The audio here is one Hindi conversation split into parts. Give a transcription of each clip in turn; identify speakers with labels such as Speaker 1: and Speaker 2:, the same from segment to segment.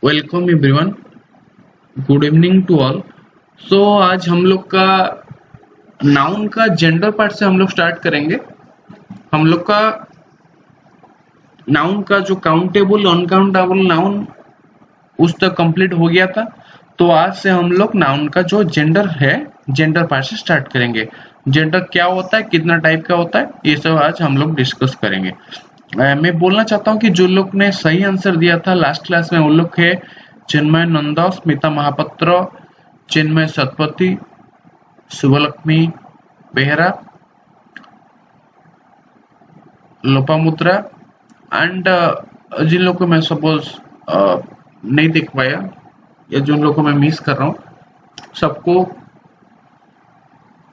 Speaker 1: Welcome everyone, good evening to all. So आज हम लोग का नाउन का जेंडर पार्ट से हम लोग स्टार्ट करेंगे। हम लोग का नाउन का जो काउंटेबल अनकाउंटेबल नाउन उस तक कंप्लीट हो गया था। तो आज से हम लोग नाउन का जो जेंडर है जेंडर पार्ट से स्टार्ट करेंगे। जेंडर क्या होता है, कितना टाइप का होता है, ये सब आज हम लोग डिस्कस करेंगे। मैं बोलना चाहता हूँ कि जो लोग ने सही आंसर दिया था लास्ट क्लास में, उन लोग है चिन्मय नंदा, स्मिता महापात्र, चिन्मय सतपथी, शुभलक्ष्मी बेहरा, लोपामुद्रा एंड जिन लोगों को मैं सपोज नहीं देख पाया या जिन लोगों को मैं मिस कर रहा हूँ, सबको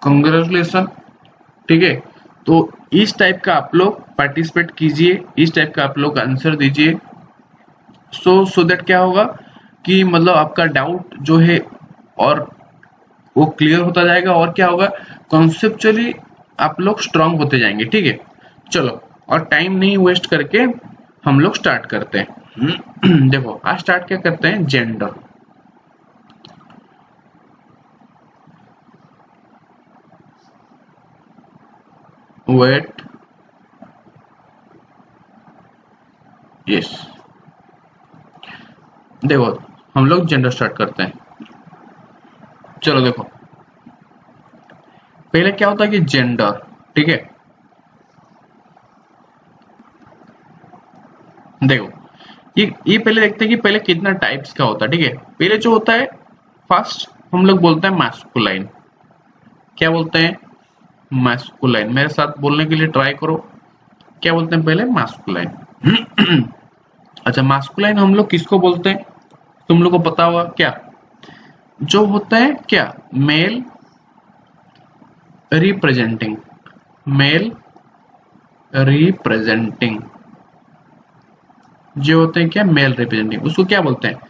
Speaker 1: कंग्रेचुलेशन। ठीक है, तो इस टाइप का आप लोग पार्टिसिपेट कीजिए, इस टाइप का आप लोग आंसर दीजिए। सो दैट क्या होगा कि मतलब आपका डाउट जो है और वो क्लियर होता जाएगा, और क्या होगा कॉन्सेप्चुअली आप लोग स्ट्रांग होते जाएंगे। ठीक है, चलो और टाइम नहीं वेस्ट करके हम लोग स्टार्ट करते हैं। देखो आज स्टार्ट क्या करते हैं, जेंडर। वेट, यस, देखो हम लोग जेंडर स्टार्ट करते हैं। चलो देखो पहले क्या होता है कि जेंडर, ठीक है। देखो ये पहले देखते हैं कि पहले कितना टाइप्स का होता है। ठीक है, पहले जो होता है फर्स्ट हम लोग बोलते हैं मैस्कुलाइन। क्या बोलते हैं, मैस्कुलाइन। मेरे साथ बोलने के लिए ट्राई करो। क्या बोलते हैं पहले, मैस्कुलाइन। अच्छा, मैस्कुलाइन हम लोग किसको बोलते हैं, तुम लोग को पता होगा क्या, जो होता है क्या मेल रिप्रेजेंटिंग, मेल रिप्रेजेंटिंग, जो होते हैं क्या मेल रिप्रेजेंटिंग, उसको क्या बोलते हैं,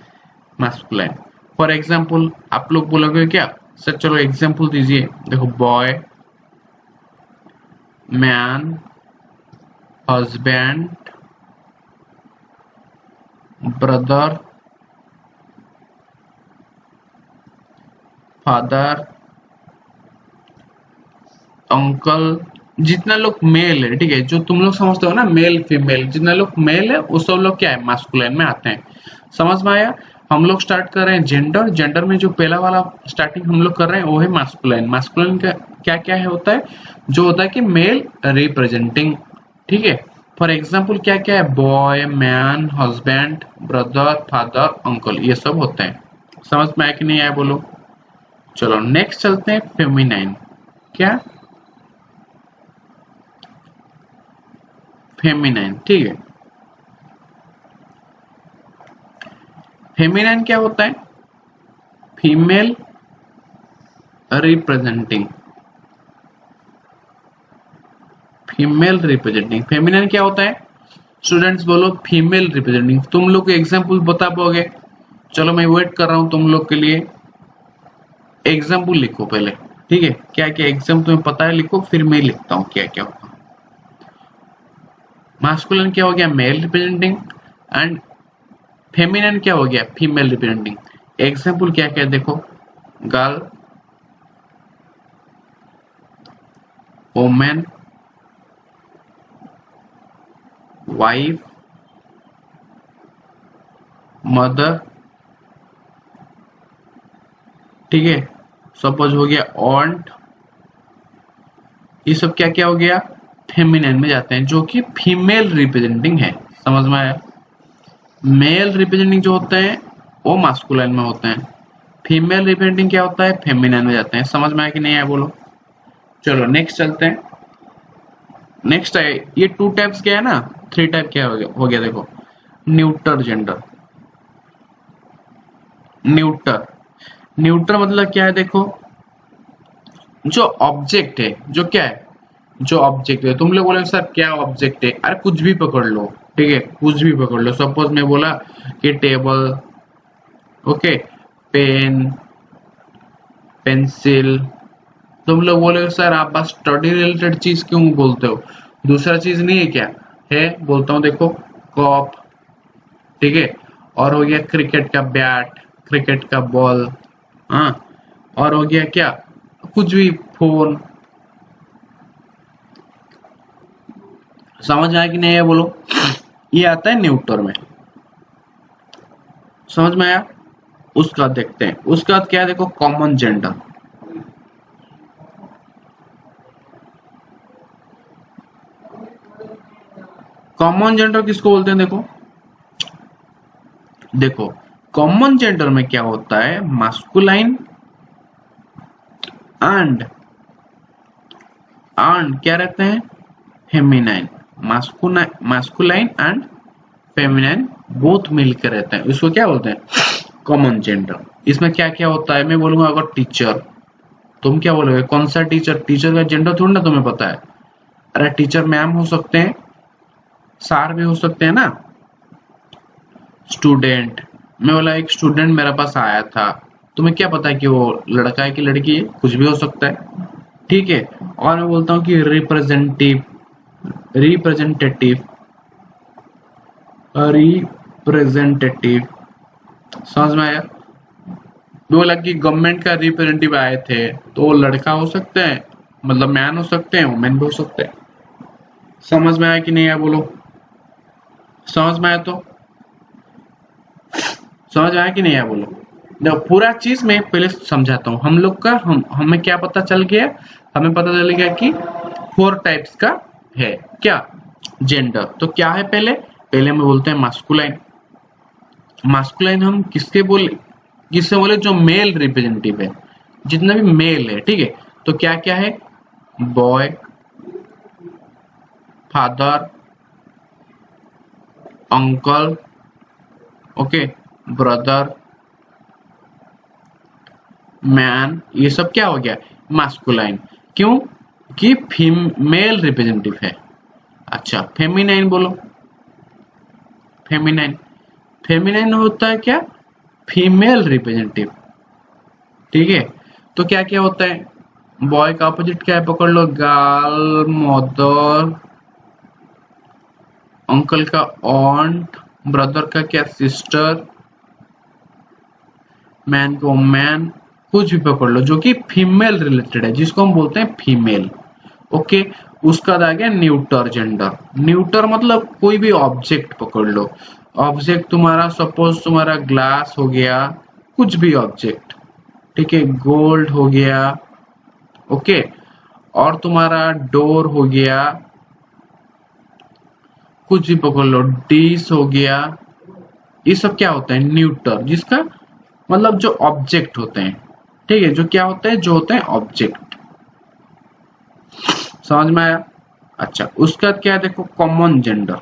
Speaker 1: मैस्कुलाइन। फॉर एग्जाम्पल आप लोग बोलोगे क्या सर, चलो एग्जाम्पल दीजिए। देखो boy, man, husband, brother, father, uncle. जितना लोग मेल है, ठीक है, जो तुम लोग समझते हो ना मेल फीमेल, जितना लोग मेल है वो सब लोग क्या है मास्कुलाइन में आते हैं। समझ में आया। हम लोग स्टार्ट कर रहे हैं जेंडर। जेंडर में जो पहला वाला स्टार्टिंग हम लोग कर रहे हैं वो है मास्कुलाइन। मास्कुलाइन का क्या क्या है होता है, जो होता है कि मेल रिप्रेजेंटिंग। ठीक है, फॉर एग्जाम्पल क्या क्या है, boy, man, husband, brother, father, uncle, ये सब होते हैं। समझ में आया कि नहीं आया बोलो। चलो नेक्स्ट चलते हैं, फेमिनाइन। क्या, फेमिनाइन। ठीक है, फेमिनाइन क्या होता है, female representing, female representing. Feminine क्या होता है, स्टूडेंट्स बोलो फीमेल रिप्रेजेंटिंग। तुम लोग एग्जाम्पल बता पाओगे, चलो मैं वेट कर रहा हूं तुम लोग के लिए। एग्जाम्पल लिखो पहले, ठीक है, क्या क्या एग्जाम्पल तुम्हें पता है लिखो, फिर मैं लिखता हूँ क्या क्या होगा। मास्कुलिन क्या हो गया, मेल रिप्रेजेंटिंग, एंड फेमिनिन क्या हो गया, फीमेल रिप्रेजेंटिंग। एग्जाम्पल क्या क्या देखो, गर्ल, वोमेन, वाइफ, मदर। ठीक है, सपोज हो गया ऑन्ट। ये सब क्या क्या हो गया, फेमिनिन में जाते हैं, जो कि फीमेल रिप्रेजेंटिंग है। समझ में आया। मेल रिप्रेजेंटिंग जो होते हैं वो मास्कुलाइन में होते हैं, फीमेल रिप्रेजेंटिंग क्या होता है, फेमिनिन में जाते हैं। समझ में आया कि नहीं आया बोलो। चलो नेक्स्ट चलते हैं। नेक्स्ट है, ये टू टाइप्स क्या है ना, थ्री टाइप क्या हो गया देखो, न्यूटर जेंडर। न्यूटर, न्यूटर मतलब क्या है देखो, जो ऑब्जेक्ट है, जो क्या है, जो ऑब्जेक्ट है। तुम लोग बोले सर क्या ऑब्जेक्ट है, अरे कुछ भी पकड़ लो। ठीक है, कुछ भी पकड़ लो। सपोज मैं बोला कि टेबल, ओके, पेन, पेंसिल। तुम लोग बोले सर आप बस स्टडी रिलेटेड चीज क्यों बोलते हो, दूसरा चीज नहीं है क्या, है, बोलता हूँ देखो, कप, ठीक है, और हो गया क्रिकेट का बैट, क्रिकेट का बॉल, हाँ, और हो गया क्या, कुछ भी, फोन। समझ आया कि नहीं है बोलो। ये आता है न्यूटर में, समझ में आया। उसका देखते हैं, उसका क्या है, देखो कॉमन जेंडर। कॉमन जेंडर किसको बोलते हैं, देखो देखो कॉमन जेंडर में क्या होता है, मास्कुलाइन एंड क्या रहते हैं, feminine. Masculine and feminine both मिलकर रहते हैं, इसको क्या बोलते हैं, कॉमन जेंडर। इसमें क्या क्या होता है, मैं बोलूंगा अगर टीचर, तुम क्या बोलोगे, कौन सा टीचर, टीचर का जेंडर थोड़ी ना तुम्हें पता है। अरे टीचर मैम हो सकते हैं, सर भी हो सकते हैं ना। स्टूडेंट, मैं बोला एक स्टूडेंट मेरे पास आया था, तुम्हें क्या पता है कि वो लड़का है कि लड़की है, कुछ भी हो सकता है, ठीक है। और मैं बोलता हूँ कि रिप्रेजेंटेटिव, रिप्रेजेंटेटिव, समझ में आया। बोला कि गवर्नमेंट का रिप्रेजेंटेटिव आए थे, तो वो लड़का हो सकते हैं, मतलब मैन हो सकते हैं, वुमेन भी हो सकते हैं। समझ में आया कि नहीं आया बोलो। समझ में आया तो समझ आया कि नहीं आया बोलो। देखो पूरा चीज मैं पहले समझाता हूँ। हम लोग का हमें क्या पता चल गया, हमें पता चल गया कि 4 टाइप्स का है क्या, जेंडर। तो क्या है, पहले पहले हम बोलते हैं मास्कुलाइन। मास्कुलाइन हम किससे बोले, जो मेल रिप्रेजेंटेटिव है, जितना भी मेल है, ठीक है। तो क्या क्या है, boy, father, uncle, okay, brother, man, ये सब क्या हो गया, मास्कुलाइन। क्यों कि फीमेल रिप्रेजेंटेटिव है। अच्छा फेमिनाइन बोलो। फेमिनाइन, फेमिनाइन होता है क्या, फीमेल रिप्रेजेंटेटिव, ठीक है। तो क्या क्या होता है, बॉय का अपोजिट क्या है, पकड़ लो, गर्ल, मदर, अंकल का ऑन्ट, ब्रदर का क्या, सिस्टर, मैन को मैन, कुछ भी पकड़ लो जो कि फीमेल रिलेटेड है, जिसको हम बोलते हैं फीमेल, ओके। उसका आ गया न्यूटर जेंडर। न्यूटर मतलब कोई भी ऑब्जेक्ट पकड़ लो, ऑब्जेक्ट तुम्हारा सपोज तुम्हारा ग्लास हो गया, कुछ भी ऑब्जेक्ट, ठीक है, गोल्ड हो गया, ओके, और तुम्हारा डोर हो गया, कुछ भी पकड़ लो, डिश हो गया, ये सब क्या होता है, न्यूटर, जिसका मतलब जो ऑब्जेक्ट होते हैं, ठीक है, जो क्या होते हैं, जो होते हैं ऑब्जेक्ट। समझ में आया। अच्छा उसका क्या है, देखो common gender.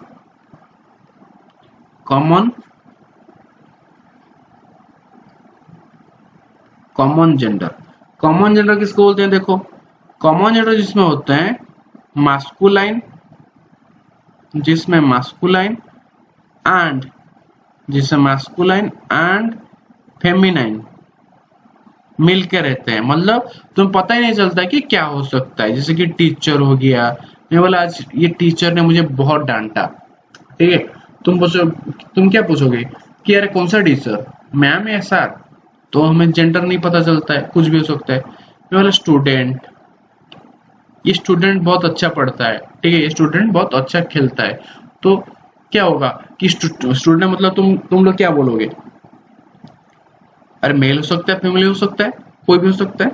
Speaker 1: Common common gender, common gender किसको बोलते हैं, देखो कॉमन जेंडर जिसमें होते हैं मास्कुलाइन, जिसमें मास्कुलाइन एंड फेमिनाइन मिलके रहते हैं, मतलब तुम्हें पता ही नहीं चलता कि क्या हो सकता है। जैसे कि टीचर हो गया, मैं बोला आज ये टीचर ने मुझे बहुत डांटा, ठीक है, तुम क्या पूछोगे कि अरे कौन सा टीचर, मैम या सर, तो हमें जेंडर नहीं पता चलता है, कुछ भी हो सकता है। मैं बोला स्टूडेंट, ये स्टूडेंट बहुत अच्छा पढ़ता है, ठीक है, ये स्टूडेंट बहुत अच्छा खेलता है, तो क्या होगा कि स्टूडेंट मतलब तुम लोग क्या बोलोगे, अरे मेल हो सकता है, फीमेल हो सकता है, कोई भी हो सकता है,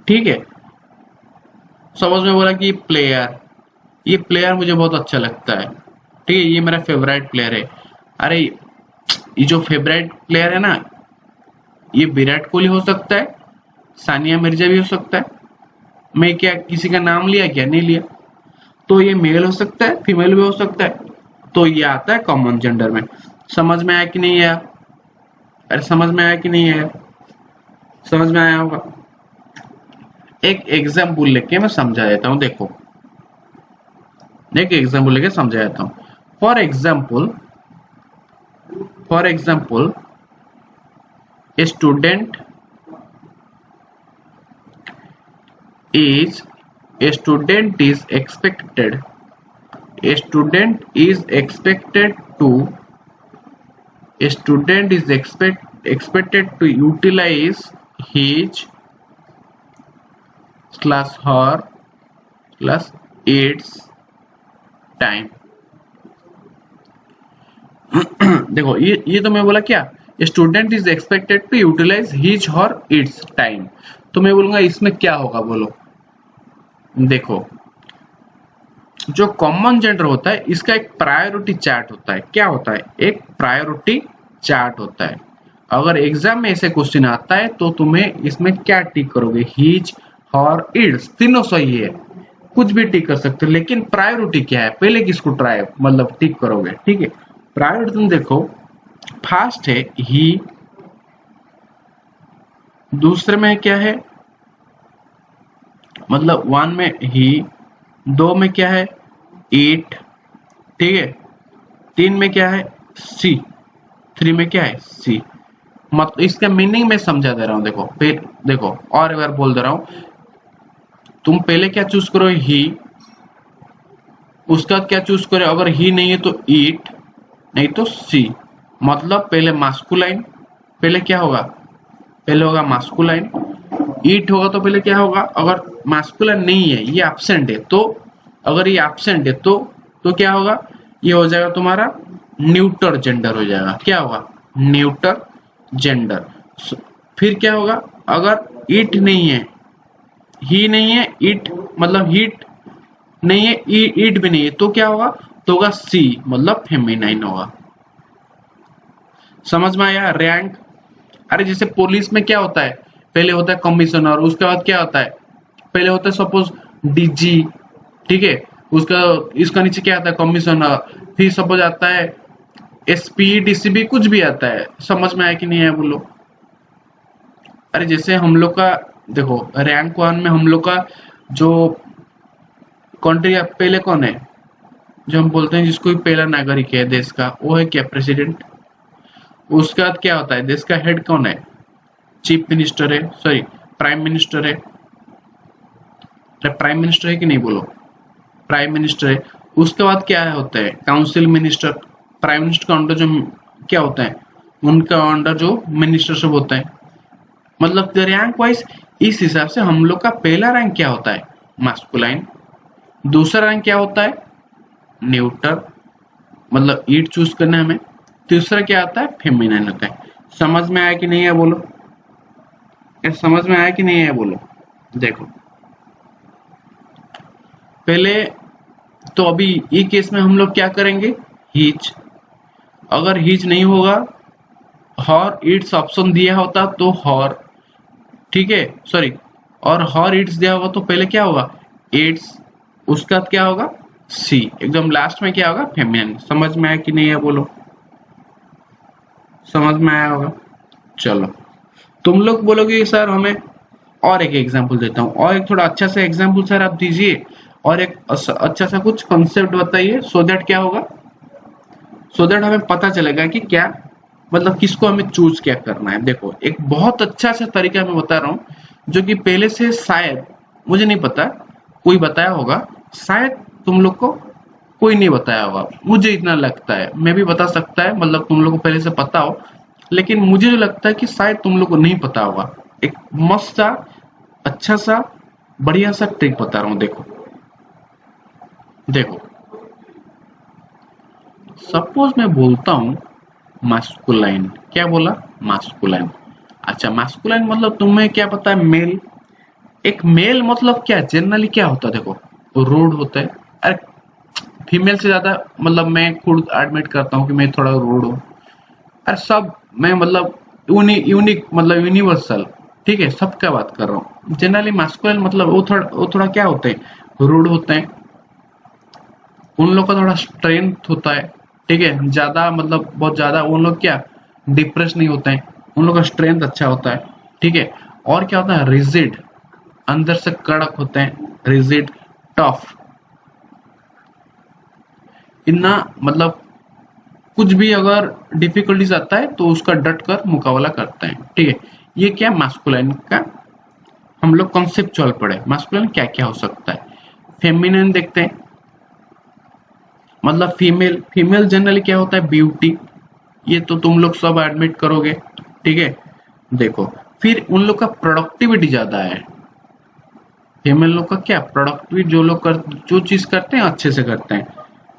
Speaker 1: ठीक है। सपोज में बोला कि प्लेयर, ये प्लेयर मुझे बहुत अच्छा लगता है, ठीक है, ये मेरा फेवरेट प्लेयर है। अरे ये जो फेवरेट प्लेयर है ना, ये विराट कोहली हो सकता है, सानिया मिर्जा भी हो सकता है। मैं क्या किसी का नाम लिया, क्या नहीं लिया, तो ये मेल हो सकता है, फीमेल भी हो सकता है, तो ये आता है कॉमन जेंडर में। समझ में आया कि नहीं आया, अरे समझ में आया कि नहीं आया, समझ में आया होगा। एक एग्जाम्पल लेके मैं समझा देता हूँ, देखो एक एग्जाम्पल लेके समझा देता हूँ। For example a student is a student is expected to a student is expected to utilize his slash her plus its time। देखो ये तो मैं बोला क्या, student is expected to utilize his और इट्स टाइम। तो मैं बोलूंगा इसमें क्या होगा बोलो। देखो जो कॉमन जेंडर होता है इसका एक प्रायोरिटी चार्ट होता है। क्या होता है? एक प्रायोरिटी चार्ट होता है। अगर एग्जाम में ऐसे क्वेश्चन आता है तो तुम्हें इसमें क्या टिक करोगे, हिज और इट्स तीनों सही है, कुछ भी टिक कर सकते हो, लेकिन प्रायोरिटी क्या है, पहले किसको ट्राई मतलब टिक करोगे। ठीक है, प्रायोरिटी तुम देखो, फर्स्ट है ही, दूसरे में क्या है मतलब 1 में ही, 2 में क्या है इट, ठीक है, 3 में क्या है सी, 3 में क्या है सी। मतलब इसका मीनिंग मैं समझा दे रहा हूं। देखो देखो और एक बार बोल दे रहा हूं, तुम पहले क्या चूज करो ही, उसका क्या चूज करो, अगर ही नहीं है तो इट, नहीं तो सी। मतलब पहले मास्कुलाइन, पहले क्या होगा, पहले होगा मास्कुलाइन। ईट होगा तो पहले क्या होगा, अगर मास्कुलाइन नहीं है, ये एब्सेंट है, तो अगर ये एब्सेंट है तो क्या होगा, ये हो जाएगा तुम्हारा न्यूटर जेंडर हो जाएगा। क्या होगा, न्यूटर जेंडर। फिर क्या होगा, अगर ईट नहीं है, ही नहीं है, ईट मतलब हीट नहीं है, ईट भी नहीं है, तो क्या होगा, तो होगा सी, मतलब फेमिनाइन होगा। समझ में आया? रैंक, अरे जैसे पुलिस में क्या होता है, पहले होता है कमिश्नर, उसके बाद क्या होता है, पहले होता है सपोज डीजी, ठीक है, उसका इसका नीचे क्या आता है कमिश्नर, फिर सपोज आता है एसपी, डीसीपी, कुछ भी आता है। समझ में आया कि नहीं है बोलो। अरे जैसे हम लोग का देखो रैंक 1 में हम लोग का जो कंट्री पहले कौन है, जो हम बोलते हैं जिसको पहला नागरिक है देश का, वो है क्या, प्रेसिडेंट। उसके बाद क्या होता है, देश का हेड कौन है, चीफ मिनिस्टर है, सॉरी प्राइम मिनिस्टर है, प्राइम मिनिस्टर है कि नहीं बोलो, प्राइम मिनिस्टर है। उसके बाद क्या होता है, काउंसिल मिनिस्टर। प्राइम मिनिस्टर का अंडर जो क्या होता है, उनका अंडर जो मिनिस्टर सब होता है। मतलब रैंक वाइज इस हिसाब से हम लोग का पहला रैंक क्या होता है, मास्कुलाइन। दूसरा रैंक क्या होता है, न्यूटर, मतलब ईट चूज करना है हमें। तीसरा क्या आता है, फेमिनाइन होता है। समझ में आया कि नहीं है बोलो, समझ में आया कि नहीं है बोलो। देखो पहले तो अभी ये केस में हम लोग क्या करेंगे, हिज। अगर हिज नहीं होगा, हॉर इट्स ऑप्शन दिया होता तो हॉर, ठीक है, सॉरी, और हॉर इट्स दिया होगा तो पहले क्या होगा इट्स, उसका क्या होगा सी, एकदम लास्ट में क्या होगा फेमिनिन। समझ में आया कि नहीं है बोलो, समझ में आया होगा। चलो तुम लोग बोलोगे सर हमें और एक एग्जांपल देता हूँ, और एक थोड़ा अच्छा सा एग्जांपल सर आप दीजिए, और एक अच्छा सा कुछ कॉन्सेप्ट बताइए, सो दैट क्या होगा, सो दैट हमें पता चलेगा कि क्या मतलब किसको हमें चूज क्या करना है। देखो एक बहुत अच्छा सा तरीका मैं बता रहा हूँ, जो कि पहले से शायद मुझे नहीं पता कोई बताया होगा, शायद तुम लोग को कोई नहीं बताया होगा, मुझे इतना लगता है। मैं भी बता सकता है, मतलब तुम लोग को पहले से पता हो, लेकिन मुझे जो लगता है कि शायद तुम लोग को नहीं पता होगा। एक मस्त सा अच्छा सा बढ़िया सा ट्रिक बता रहा हूँ। देखो देखो सपोज मैं बोलता हूँ मास्कुलाइन, क्या बोला मास्कुलाइन। अच्छा मास्कुलाइन मतलब तुम्हें क्या पता है, मेल। एक मेल मतलब क्या जनरली क्या होता है, देखो रूड होता है। अरे फीमेल से ज्यादा मतलब मैं खुद एडमिट करता हूँ कि मैं थोड़ा रूड हूँ। अरे सब मैं मतलब यूनिक मतलब यूनिवर्सल, ठीक है, सबका बात कर रहा हूँ। जनरली मास्कुलाइन मतलब वो थोड़ा क्या होते हैं, रूड होते हैं, उन लोग का थोड़ा स्ट्रेंथ होता है, ठीक है, ज्यादा मतलब बहुत ज्यादा उन लोग क्या डिप्रेस नहीं होते हैं, उन लोग का स्ट्रेंथ अच्छा होता है, ठीक है। और क्या होता है, रिजिड, अंदर से कड़क होते हैं, रिजिड, टफ, इतना मतलब कुछ भी अगर डिफिकल्टीज आता है तो उसका डट कर मुकाबला करते हैं, ठीक है। ये क्या मास्कुलाइन का हम लोग कॉन्सेप्चुअल पढ़े, मास्कुलाइन क्या क्या हो सकता है। फेमिनिन देखते हैं, मतलब फीमेल, फीमेल जनरली क्या होता है, ब्यूटी, ये तो तुम लोग सब एडमिट करोगे, ठीक है। देखो फिर उन लोग का प्रोडक्टिविटी ज्यादा है, फीमेल लोग का क्या प्रोडक्टिविटी, जो लोग जो चीज करते हैं अच्छे से करते हैं,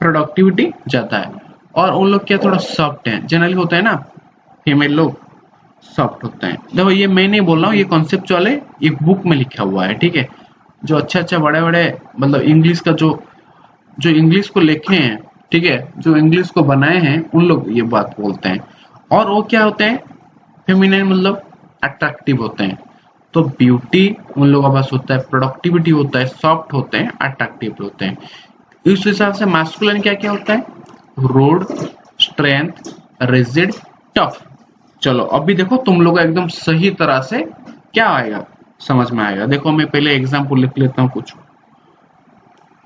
Speaker 1: प्रोडक्टिविटी ज्यादा है। और उन लोग क्या थोड़ा सॉफ्ट है, जनरली होता है ना, फीमेल लोग सॉफ्ट होते हैं। देखो ये मैं नहीं बोल रहा हूँ, ये कॉन्सेप्चुअल है, एक बुक में लिखा हुआ है, ठीक है। जो अच्छा अच्छा बड़े बड़े मतलब इंग्लिश का जो जो इंग्लिश को लिखे हैं, ठीक है, जो इंग्लिश को बनाए हैं उन लोग ये बात बोलते हैं। और वो क्या होते हैं, फेमिनिन मतलब अट्रैक्टिव होते हैं। तो ब्यूटी उन लोगों के पास होता है, प्रोडक्टिविटी होता है, सॉफ्ट होते हैं, अट्रैक्टिव होते हैं। इस हिसाब से मास्कुलिन क्या क्या होता है, रूड, स्ट्रेंथ, रिजिड, टफ। चलो अभी देखो तुम लोग एकदम सही तरह से क्या आएगा, समझ में आएगा। देखो मैं पहले एग्जाम्पल लिख लेता हूँ कुछ।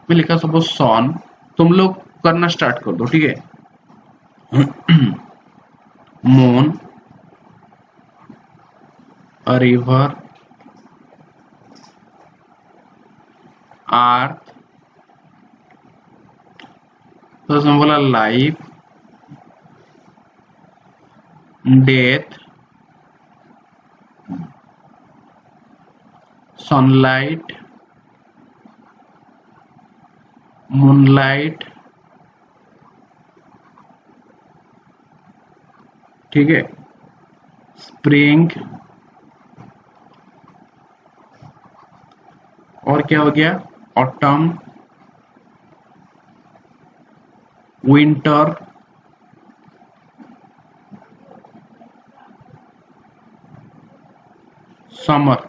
Speaker 1: मैं लिखा सपोज सॉन, तुम लोग करना स्टार्ट कर दो, ठीक है। मून, अ रिवर, अर्थ, तो उसमें बोला लाइफ, डेथ, सनलाइट, मूनलाइट, ठीक है, स्प्रिंग, और क्या हो गया, ऑटम, विंटर, समर।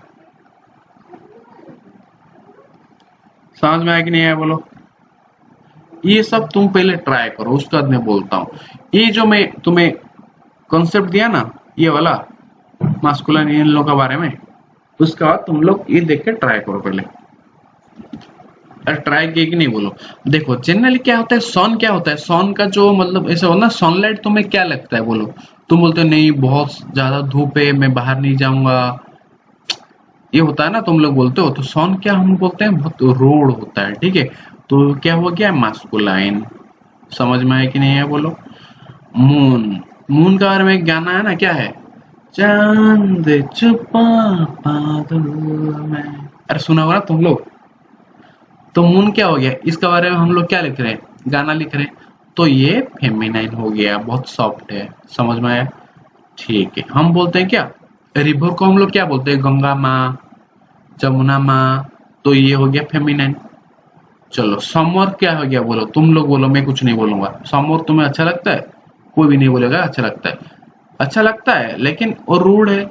Speaker 1: समझ में आया कि नहीं आया बोलो। ये सब तुम पहले ट्राई करो, उसके बाद मैं बोलता हूँ। ये जो मैं तुम्हें कॉन्सेप्ट दिया ना, ये वाला मास्कुलिन इन लोगों के बारे में, उसके बाद तुम लोग ये देख के ट्राई करो पहले। ट्राई किए कि नहीं बोलो। देखो जनरली क्या होता है, सन क्या होता है, सन का जो मतलब ऐसा होता है ना, सनलाइट तुम्हें क्या लगता है बोलो। तुम बोलते हो नहीं बहुत ज्यादा धूप है, मैं बाहर नहीं जाऊंगा, ये होता है ना, तुम लोग बोलते हो। तो सन क्या हम बोलते हैं, बहुत रोड होता है, ठीक है। तो क्या हो गया, मास्कुलाइन। समझ में आया कि नहीं है बोलो। मून, मून का बारे में एक गाना है ना, क्या है, चांद छुपा बादल में, अरे सुना होगा ना तुम लोग। तो मून क्या हो गया, इसके बारे में हम लोग क्या लिख रहे हैं, गाना लिख रहे हैं। तो ये फेमिनाइन हो गया, बहुत सॉफ्ट है। समझ में आया, ठीक है। हम बोलते हैं क्या, रिवर को हम लोग क्या बोलते हैं, गंगा माँ, जमुना माँ। तो ये हो गया फेमिनाइन। चलो समर क्या हो गया बोलो, तुम लोग बोलो, मैं कुछ नहीं बोलूंगा। समर तुम्हें अच्छा लगता है, कोई भी नहीं बोलेगा अच्छा लगता है, अच्छा लगता है, लेकिन वो रूड है,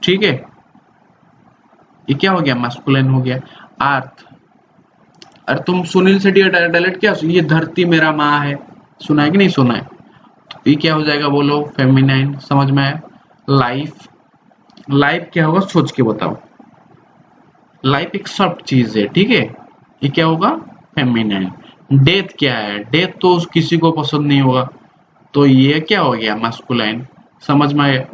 Speaker 1: ठीक है। ये क्या हो गया, मास्कुलिन हो गया। अर्थ, अरे तुम सुनील शेट्टी का डायलेक्ट क्या, ये धरती मेरा माँ है, सुना है कि नहीं सुना है। तो ये क्या हो जाएगा बोलो, फेमिनाइन। समझ में आया। लाइफ, लाइफ क्या होगा सोच के बताओ। लाइफ एक सॉफ्ट चीज है, ठीक है, ये क्या होगा, फेमिनाइन। डेथ क्या है, डेथ तो किसी को पसंद नहीं होगा, तो ये क्या हो गया, मास्कुलाइन। समझ में आया।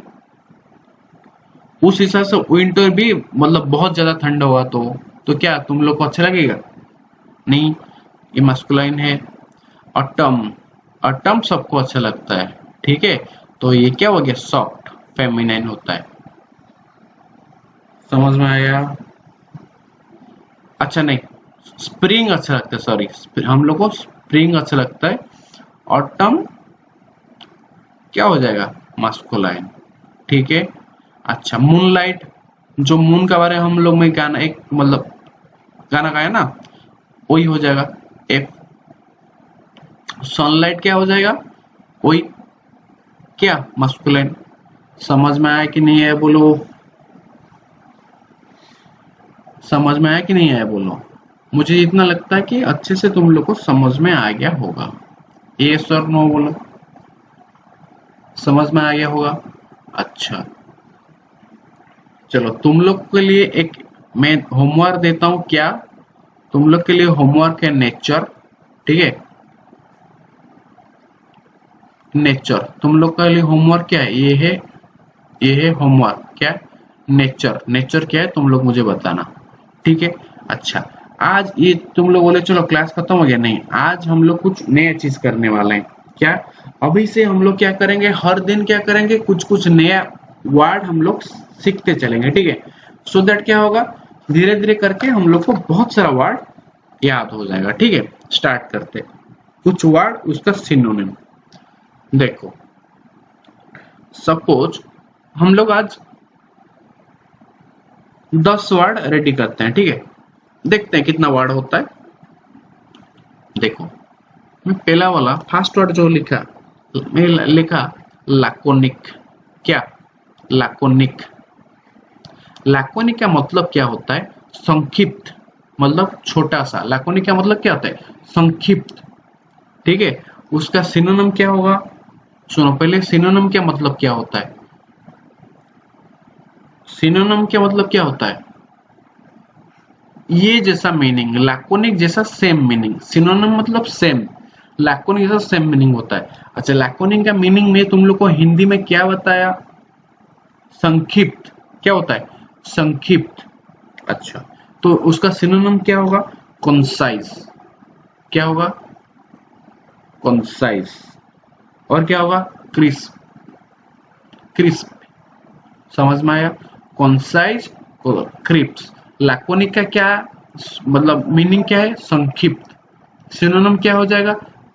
Speaker 1: उस हिसाब से विंटर भी मतलब बहुत ज्यादा ठंड होगा तो क्या तुम लोग को अच्छा लगेगा, नहीं, ये मास्कुलाइन है। ऑटम, ऑटम सबको अच्छा लगता है, ठीक है। तो ये क्या हो गया, सॉफ्ट, फेमिनाइन होता है। समझ में आया। अच्छा नहीं, स्प्रिंग अच्छा लगता है, सॉरी, हम लोग को स्प्रिंग अच्छा लगता है। ऑटम क्या हो जाएगा, मास्कुलाइन, ठीक है। अच्छा मूनलाइट, जो मून का बारे में हम लोग में गाना एक मतलब गाना गाया ना, वही हो जाएगा एफ। सनलाइट क्या हो जाएगा, वही क्या, मास्कुलिन। समझ में आया कि नहीं आया बोलो, समझ में आया कि नहीं आया बोलो। मुझे इतना लगता है कि अच्छे से तुम लोग को समझ में आ गया होगा। यस और नो बोलो, समझ में आ गया होगा। अच्छा चलो तुम लोग के लिए एक मैं होमवर्क देता हूँ, क्या तुम लोग के लिए होमवर्क है नेचर, ठीक है। नेचर तुम लोग के लिए होमवर्क क्या है, ये है होमवर्क, क्या, नेचर। नेचर क्या है तुम लोग मुझे बताना, ठीक है। अच्छा आज ये तुम लोग बोले चलो क्लास खत्म हो गया, नहीं, आज हम लोग कुछ नया चीज करने वाले हैं। क्या अभी से हम लोग क्या करेंगे, हर दिन क्या करेंगे, कुछ कुछ नया वर्ड हम लोग सीखते चलेंगे, ठीक है। सो दैट क्या होगा, धीरे धीरे करके हम लोग को बहुत सारा वर्ड याद हो जाएगा, ठीक है। स्टार्ट करते, कुछ वर्ड उसका सिनोनिम देखो। सपोज हम लोग आज 10 वर्ड रेडी करते हैं, ठीक है। देखते हैं कितना वर्ड होता है। देखो मैं पहला वाला फर्स्ट वर्ड जो लिखा, मैं लिखा लैकोनिक। क्या लैकोनिक, लैकोनिक का मतलब क्या होता है, संक्षिप्त, मतलब छोटा सा। लैकोनिक का मतलब क्या होता है, संक्षिप्त, ठीक है। उसका सिनोनिम क्या होगा, सुनो पहले सिनोनिम क्या मतलब क्या होता है। सिनोनिम क्या मतलब क्या होता है, ये जैसा मीनिंग, लैकोनिक जैसा सेम मीनिंग, सिनोनिम मतलब सेम, लैकोनिक जैसा सेम मीनिंग होता है। अच्छा, लैकोनिक का मीनिंग में तुम लोग को हिंदी में क्या बताया, संक्षिप्त। क्या होता है, संक्षिप्त। अच्छा, तो उसका सिनोनिम क्या होगा, कंसाइज। क्या होगा, कंसाइज। और क्या होगा, क्रिस्प। क्रिस्प, समझ में आया, कंसाइज, क्रिस्प। लैकोनिक का क्या मतलब मीनिंग क्या है, संक्षिप्त। सिनोनिम क्या हो जाएगा,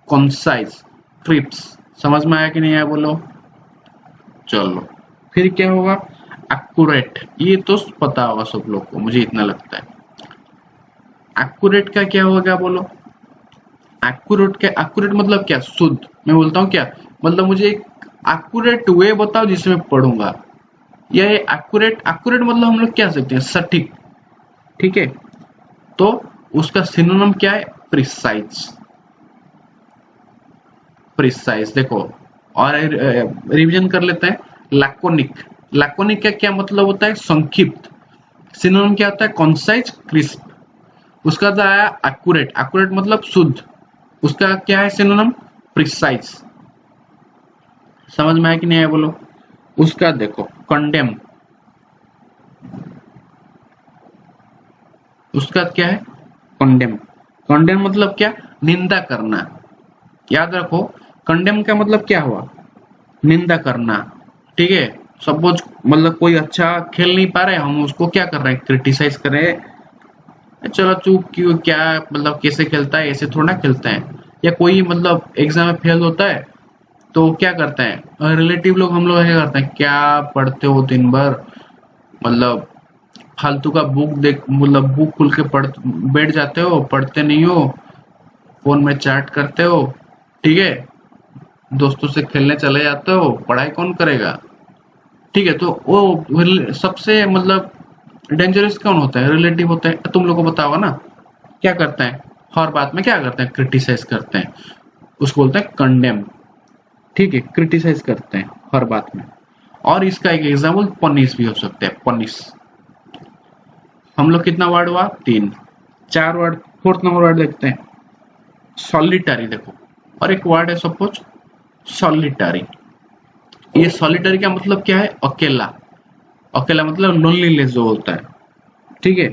Speaker 1: कंसाइज, क्रिस्प। समझ में आया कि नहीं आया बोलो। चलो फिर क्या होगा, एक्यूरेट। ये तो पता होगा सब लोग को, मुझे इतना लगता है। एक्यूरेट का क्या होगा बोलो। एक्यूरेट का, एक्यूरेट मतलब क्या, शुद्ध। मैं बोलता हूँ क्या, मतलब मुझे एक एक्यूरेट वे बताओ जिसमें मैं पढ़ूंगा। या ये एक्यूरेट, एक्यूरेट मतलब हम लोग क्या सकते हैं, सटीक, ठीक है। तो उसका सिनोनिम क्या है, प्रिसाइज। प्रिसाइज देखो, और रिवीजन कर लेते हैं। लैकोनिक, लैकोनिक का क्या मतलब होता है, संक्षिप्त। सिनोनिम क्या होता है, कंसाइज, क्रिस्प। उसका जो आया एक्यूरेट, एक्यूरेट मतलब शुद्ध। उसका क्या है सिनोनिम, प्रिसाइज। समझ में आया कि नहीं आया बोलो। उसका देखो कंडेम, उसका क्या है, कंडेम। कंडेम मतलब क्या, निंदा करना। याद रखो, कंडेम का मतलब क्या हुआ, निंदा करना, ठीक है। सपोज मतलब कोई अच्छा खेल नहीं पा रहे, हम उसको क्या कर रहे हैं, क्रिटिसाइज कर रहे हैं। चलो तू क्यों, क्या मतलब कैसे खेलता है, ऐसे थोड़ा खेलते हैं। या कोई मतलब एग्जाम में फेल होता है तो क्या करते हैं, रिलेटिव लोग हम लोग क्या करते हैं, क्या पढ़ते हो दिन भर, मतलब फालतू का बुक देख, मतलब बुक खुल के पढ़ बैठ जाते हो, पढ़ते नहीं हो, फोन में चैट करते हो, ठीक है, दोस्तों से खेलने चले जाते हो, पढ़ाई कौन करेगा, ठीक है। तो वो सबसे मतलब डेंजरस कौन होता है, रिलेटिव होता है। तुम लोग को पता होगा ना, क्या करते हैं, हर बात में क्या करते हैं, क्रिटिसाइज करते हैं, उसको बोलते हैं कंडेम, ठीक है। क्रिटिसाइज करते हैं हर बात में। और इसका एक एग्जाम्पल पनिश भी हो सकता है, पनिश। हम लोग कितना वर्ड हुआ, 3, 4 वर्ड। फोर्थ नंबर वर्ड देखते हैं, सॉलिटरी। देखो, और एक वर्ड है सपोज सॉलिटरी। ये सॉलिटरी का मतलब क्या है, अकेला। अकेला मतलब लोनलीनेस जो होता है, ठीक है।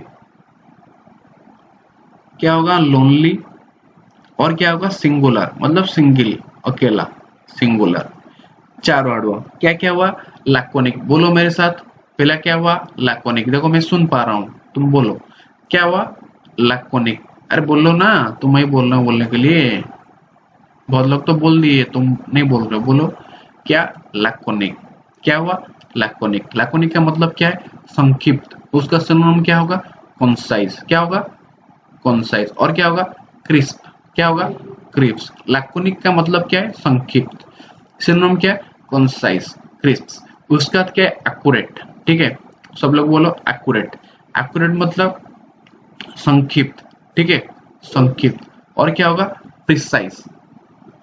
Speaker 1: क्या होगा, लोनली। और क्या होगा, सिंगुलर मतलब सिंगल, अकेला, सिंगुलर। 4 वर्ड हुआ। क्या क्या हुआ, लैकोनिक। बोलो मेरे साथ, पहला क्या हुआ, लैकोनिक। देखो मैं सुन पा रहा हूं, तुम बोलो क्या हुआ, लैकोनिक। अरे बोलो ना, तुम ही बोल रहे हो बोलने के लिए, बहुत लोग तो बोल दिए, तुम नहीं बोल रहे हो, बोलो क्या, लैकोनिक। क्या हुआ, लैकोनिक। लैकोनिक का मतलब क्या है, संक्षिप्त। उसका सिनोनिम क्या होगा, कंसाइज। क्या होगा, कंसाइज। और क्या होगा, क्रिस्प। क्या होगा, क्रिस्प। लैकोनिक का मतलब क्या है, संक्षिप्त। सिनोनिम क्या है, कंसाइज, क्रिस्प। उसका क्या है, एक्यूरेट, ठीक है। सब लोग बोलो एक्यूरेट। एक्यूरेट मतलब संक्षिप्त, ठीक है, संक्षिप्त। और क्या होगा, प्रिसाइज,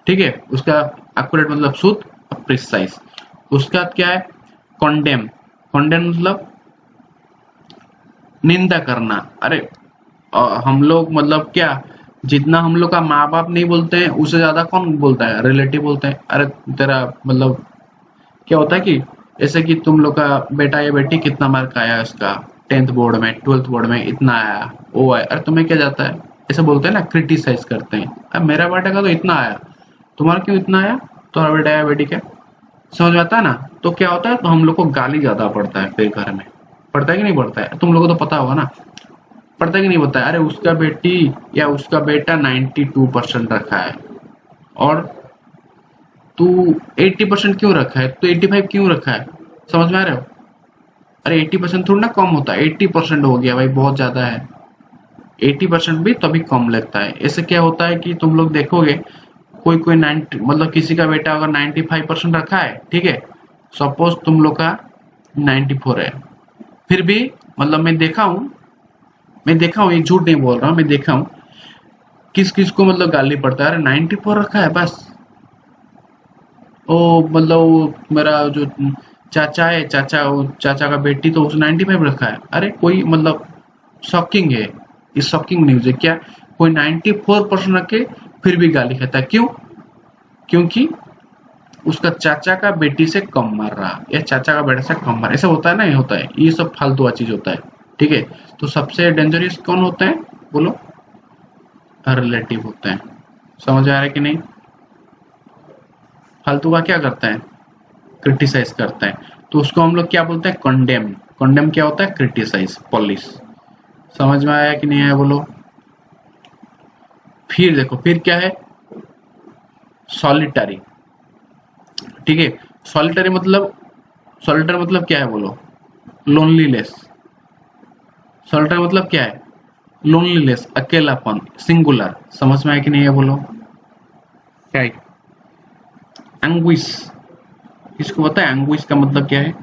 Speaker 1: ठीक है। उसका एक्यूरेट मतलब शुद्ध, प्रिसाइज। उसका क्या है, कंडेम। कंडेम मतलब निंदा करना। अरे हम लोग मतलब क्या, जितना हम लोग का माँ बाप नहीं बोलते हैं उससे ज्यादा कौन बोलता है, रिलेटिव बोलते हैं। अरे तेरा मतलब क्या होता है कि ऐसे कि तुम लोग का बेटा या बेटी कितना मार्क आया इसका, 10th बोर्ड में, 12th बोर्ड में इतना आया, वो आया, अरे तुम्हें क्या जाता है, ऐसे बोलते हैं ना, क्रिटिसाइज करते हैं। अब मेरा बेटा का तो इतना आया, तुम्हारा क्यों इतना आया, तुम्हारा भी डायबिटिक है। समझ में आता है ना। तो क्या होता है, तो हम लोग को गाली ज्यादा पड़ता है फिर घर में। पड़ता है कि नहीं पड़ता है, तुम लोगों को तो पता होगा ना, पड़ता है कि नहीं पड़ता है। अरे उसका बेटी या उसका बेटा 92% रखा है और तू 80% क्यों रखा है, तो 85 क्यों रखा है। समझ में आ रहे हो। अरे 80% थोड़ा ना कम होता है, 80% हो गया भाई, बहुत ज्यादा है। 80% भी तभी कम लगता है। ऐसे क्या होता है कि तुम लोग देखोगे कोई कोई 90 मतलब किसी का बेटा अगर 95% रखा है, ठीक है, सपोज तुम लोग का 94 है, फिर भी मतलब मैं देखा हूँ, ये झूठ नहीं बोल रहा हूँ, मैं देखा हूँ किस किस को मतलब गाली पड़ता है। अरे 94 रखा है बस, ओ मतलब वो मेरा जो चाचा है, चाचा का बेटी तो उसने 95 रखा है। अरे कोई मतलब शॉकिंग है, ये शॉकिंग न्यूज है क्या। कोई 94% रखे फिर भी गाली खाता है, क्यों, क्योंकि उसका चाचा का बेटी से कम मार रहा या चाचा का बेटा से कम मार, ऐसा होता है ना, ये होता है, ये सब फालतू चीज होता है। ठीक है, तो सबसे डेंजरस कौन होते हैं बोलो, रिलेटिव होते हैं। समझ आ रहा है कि नहीं। फालतू का क्या करते हैं, क्रिटिसाइज करते हैं, तो उसको हम लोग क्या बोलते हैं, कंडेम। कंडेम क्या होता है, क्रिटिसाइज, पॉलिश। समझ में आया कि नहीं आया बोलो। फिर देखो फिर क्या है, सॉलिटरी। ठीक है, सॉलिटरी मतलब, सॉलिटरी मतलब क्या है बोलो, लोनलीनेस। सॉलिटरी मतलब क्या है, लोनलीनेस, अकेलापन, सिंगुलर। समझ में आया कि नहीं है बोलो। क्या है, एंग्विश, किसको पता है एंग्विश का मतलब क्या है।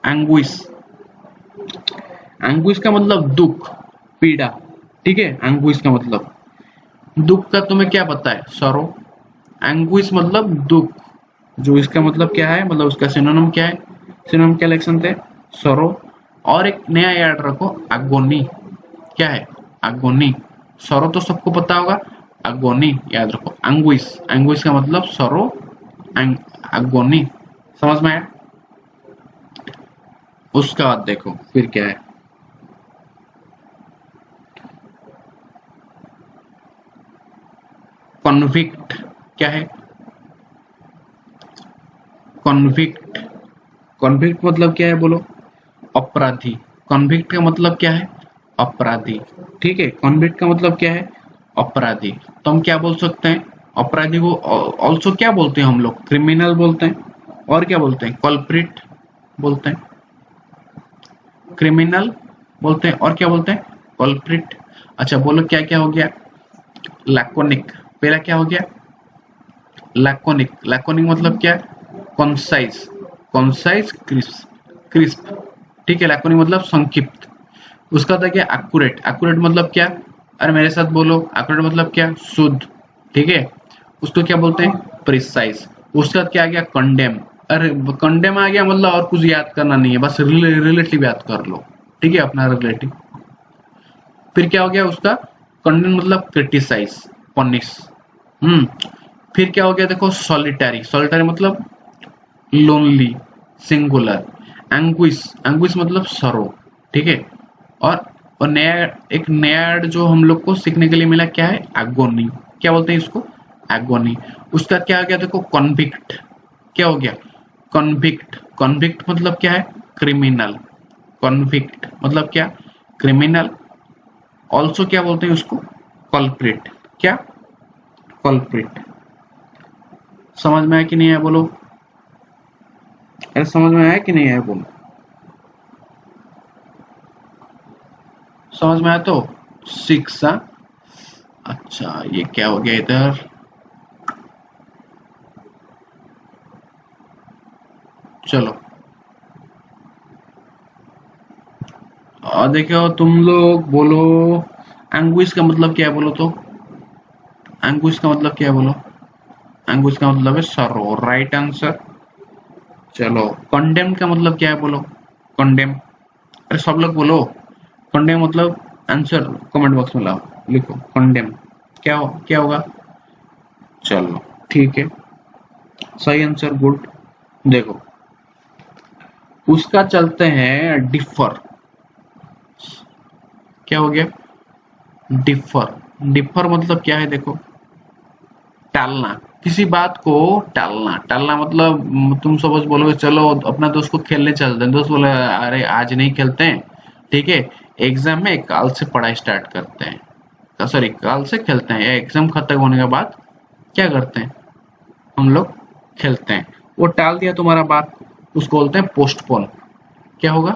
Speaker 1: एंग्विश, एंग्विश का मतलब दुख, पीड़ा। ठीक है, एंग्विश का मतलब दुख का तुम्हें क्या पता है, सरो। एंग्विश मतलब दुख, जो इसका मतलब क्या है, मतलब उसका सिनोनिम क्या है, सिनोनिम क्या लिख सकते हैं, सरो। और एक नया याद रखो, अगोनी। क्या है, अगोनी। सरो तो सबको पता होगा, अगोनी याद रखो। एंग्विश, एंग्विश का मतलब सरो, अगोनी। समझ में आया। उसका बाद देखो फिर क्या है, कॉन्विक्ट। क्या है, कॉन्विक्ट। कॉन्विक्ट मतलब क्या है बोलो, अपराधी। कॉन्विक्ट का मतलब क्या है, अपराधी। ठीक है, कॉन्विक्ट का मतलब क्या है, अपराधी। तो हम क्या बोल सकते हैं, अपराधी को ऑल्सो क्या बोलते हैं हम लोग, क्रिमिनल बोलते हैं। और क्या बोलते हैं, कल्प्रिट बोलते हैं, क्रिमिनल बोलते हैं, और क्या बोलते हैं, कल्प्रिट। अच्छा बोलो क्या क्या हो गया, लैकोनिक। पहला क्या हो गया, लैकोनिक। लैकोनिक मतलब क्या, कॉन्साइज, कॉन्साइज, क्रिस्प, क्रिस्प। ठीक है, लैकोनिक मतलब संक्षिप्त। उसका था क्या, एक्यूरेट। एक्यूरेट मतलब क्या, अरे मेरे साथ बोलो, एक्यूरेट मतलब क्या, शुद्ध। ठीक है, उसको क्या बोलते हैं, प्रिसाइज। उसका क्या आ गया, कंडेम। अरे कंडेम आ गया मतलब और कुछ याद करना नहीं है, बस रिलेटिव याद कर लो। ठीक है, अपना रिलेटिव। फिर क्या हो गया उसका, कंडेम मतलब क्रिटिसाइज, पनिश। हम्म। फिर क्या हो गया देखो, सॉलिटरी। सॉलिटरी मतलब लोनली, सिंगुलर। एंग्विश, एंग्विश मतलब सरो। ठीक है, और नया, एक नया word जो हम लोग को सीखने के लिए मिला, क्या है, एगोनी। क्या बोलते हैं इसको, एगोनी। उसका क्या आ गया देखो, कॉन्विक्ट। क्या हो गया, कॉन्विक्ट। कॉन्विक्ट मतलब क्या है, क्रिमिनल। कॉन्विक्ट मतलब क्या, क्रिमिनल। ऑल्सो क्या बोलते हैं उसको, कल्प्रिट। क्या, कल्प्रिट। समझ में आया कि नहीं आया बोलो। अरे समझ में आया कि नहीं आया बोलो। समझ में आया तो शिक्षा। अच्छा ये क्या हो गया इधर, चलो। और देखो तुम लोग बोलो, एंग्विश का मतलब क्या है बोलो तो, एंग्विश का मतलब क्या है बोलो। एंग्विश का मतलब है सरो, राइट आंसर। चलो, कंडेम का मतलब क्या है बोलो, कंडेम। अरे सब लोग बोलो, कंडेम मतलब, आंसर कमेंट बॉक्स में लाओ, लिखो कंडेम। क्या हो, क्या होगा। चलो ठीक है, सही आंसर, गुड। देखो उसका चलते हैं डिफर। क्या हो गया, डिफर। डिफर मतलब क्या है देखो, टालना, किसी बात को टालना। टालना मतलब तुम सपोज बोलोगे चलो अपना दोस्त को खेलने चलते हैं, दोस्त बोले अरे आज नहीं खेलते हैं, ठीक है, एग्जाम में कल से पढ़ाई स्टार्ट करते हैं, सॉरी कल से खेलते हैं, या एग्जाम खत्म होने के बाद क्या करते हैं हम लोग खेलते हैं। वो टाल दिया तुम्हारा बात, उसको बोलते हैं पोस्टपोन। क्या होगा?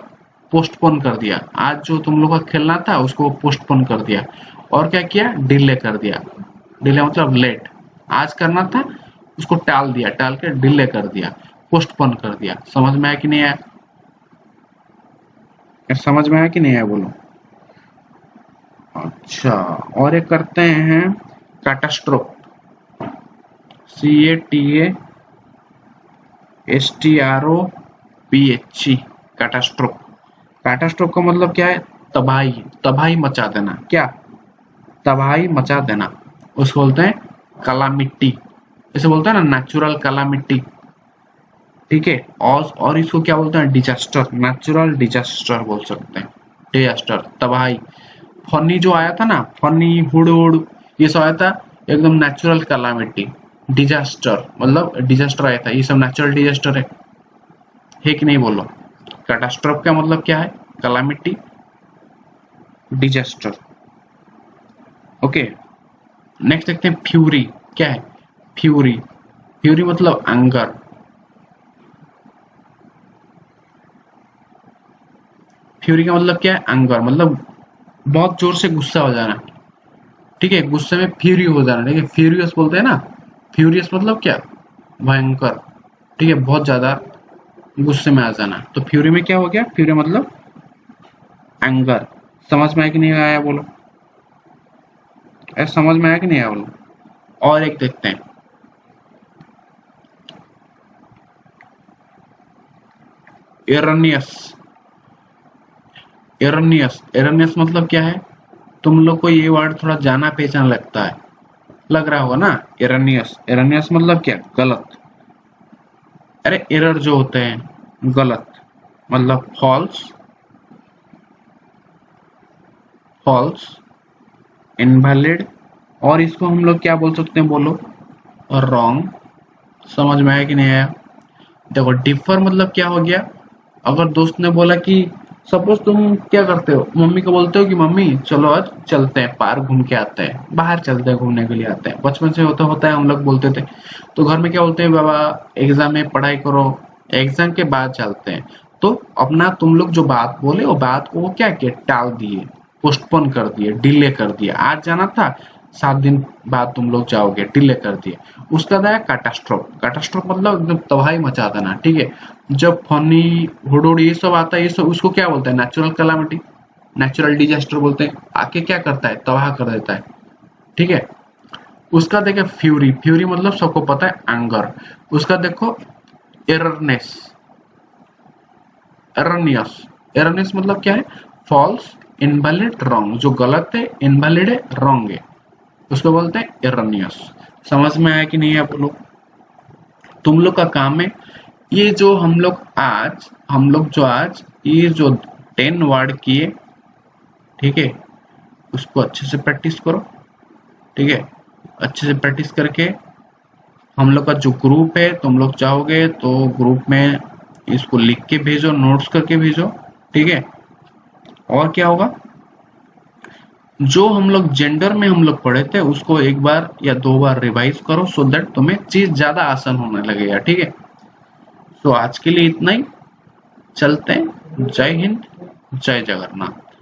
Speaker 1: पोस्टपोन कर दिया। आज जो तुम लोग का खेलना था उसको पोस्टपोन कर दिया। और क्या किया? डिले कर दिया। डिले मतलब लेट। आज करना था उसको टाल दिया, टाल के डिले कर दिया, पोस्टपोन कर दिया। समझ में आया कि नहीं आया? समझ में आया कि नहीं आया बोलो। अच्छा, और एक करते हैं कैटास्ट्रोफ। CATASTROPHE, catastrophe. कैटास्ट्रोफ का मतलब क्या है? तबाही, तबाही मचा देना। क्या? तबाही मचा देना। उसको बोलते हैं कलामिट्टी। इसे बोलते हैं ना नेचुरल कलामिट्टी, ठीक है। और इसको क्या बोलते हैं? डिजास्टर, नेचुरल डिजास्टर बोल सकते हैं। डिजास्टर, तबाही। फनी जो आया था ना, फनी, हुडहुड, ये सब आया था एकदम नेचुरल कलामिटी। डिजास्टर मतलब डिजास्टर आया था, ये सब नेचुरल डिजास्टर है कि नहीं बोलो। कैटास्ट्रोफ का मतलब क्या है? Calamity, disaster. ओके, नेक्स्ट देखते हैं फ्यूरी। क्या है फ्यूरी? फ्यूरी मतलब एंगर। फ्यूरी का मतलब क्या है? एंगर मतलब बहुत जोर से गुस्सा हो जाना, ठीक है, गुस्से में फ्यूरी हो जाना, ठीक है, फ्यूरियस बोलते हैं ना। फ्यूरियस मतलब क्या? भयंकर, ठीक है, बहुत ज्यादा गुस्से में आ जाना। तो फ्यूरी में क्या हो गया? फ्यूरी मतलब एंगर। समझ में आया कि नहीं आया बोलो? समझ में आया कि नहीं आया बोलो? और एक देखते हैं एरनियस। एरनियस, एरनियस मतलब क्या है? तुम लोग को ये वर्ड थोड़ा जाना पहचाना लगता है, लग रहा होगा ना। एरनियस, एरनियस मतलब क्या? गलत। अरे एरर जो होते हैं गलत, मतलब फॉल्स, फॉल्स, इनवैलिड, और इसको हम लोग क्या बोल सकते हैं बोलो? रॉन्ग। समझ में आया कि नहीं आया? देखो डिफर मतलब क्या हो गया? अगर दोस्त ने बोला कि सपोज तुम क्या करते हो, मम्मी को बोलते हो कि मम्मी चलो आज चलते हैं पार्क घूम के आते हैं, बाहर चलते हैं घूमने के लिए आते हैं। बचपन से होता होता है हम लोग बोलते थे। तो घर में क्या बोलते हैं? बाबा एग्जाम में पढ़ाई करो, एग्जाम के बाद चलते हैं। तो अपना तुम लोग जो बात बोले वो बात को वो क्या किया? टाल दिए, पोस्टपोन कर दिए, डिले कर दिया। आज जाना था 7 दिन बाद तुम लोग जाओगे, डिले कर दिए। उसका था कैटास्ट्रोफ। कैटास्ट्रोफ मतलब एकदम तबाही मचा देना, ठीक है। जब फनी, हुडहुड ये सब आता है, ये सब उसको क्या बोलते हैं? नेचुरल कैलामिटी, नेचुरल डिजास्टर बोलते हैं। आके क्या करता है? तबाह कर देता है, ठीक है। उसका देखे फ्यूरी। फ्यूरी मतलब सबको पता है एंगर। उसका देखो एररनेस, एरनियस। एरनियस मतलब क्या है? False, invalid, wrong. जो गलत है, इनवैलिड है, रॉन्ग है, उसको बोलते हैं एरनियस। समझ में आया कि नहीं है बोलो? तुम लोग का काम है ये जो हम लोग ये जो 10 वर्ड किए, ठीक है, उसको अच्छे से प्रैक्टिस करो, ठीक है। अच्छे से प्रैक्टिस करके हम लोग का जो ग्रुप है, तुम लोग चाहोगे तो ग्रुप में इसको लिख के भेजो, नोट्स करके भेजो, ठीक है। और क्या होगा? जो हम लोग जेंडर में हम लोग पढ़े थे उसको एक बार या 2 बार रिवाइज करो, सो दैट तुम्हें चीज ज्यादा आसान होने लगेगा, ठीक है। तो आज के लिए इतना ही, चलते हैं। जय हिंद, जय जगन्नाथ।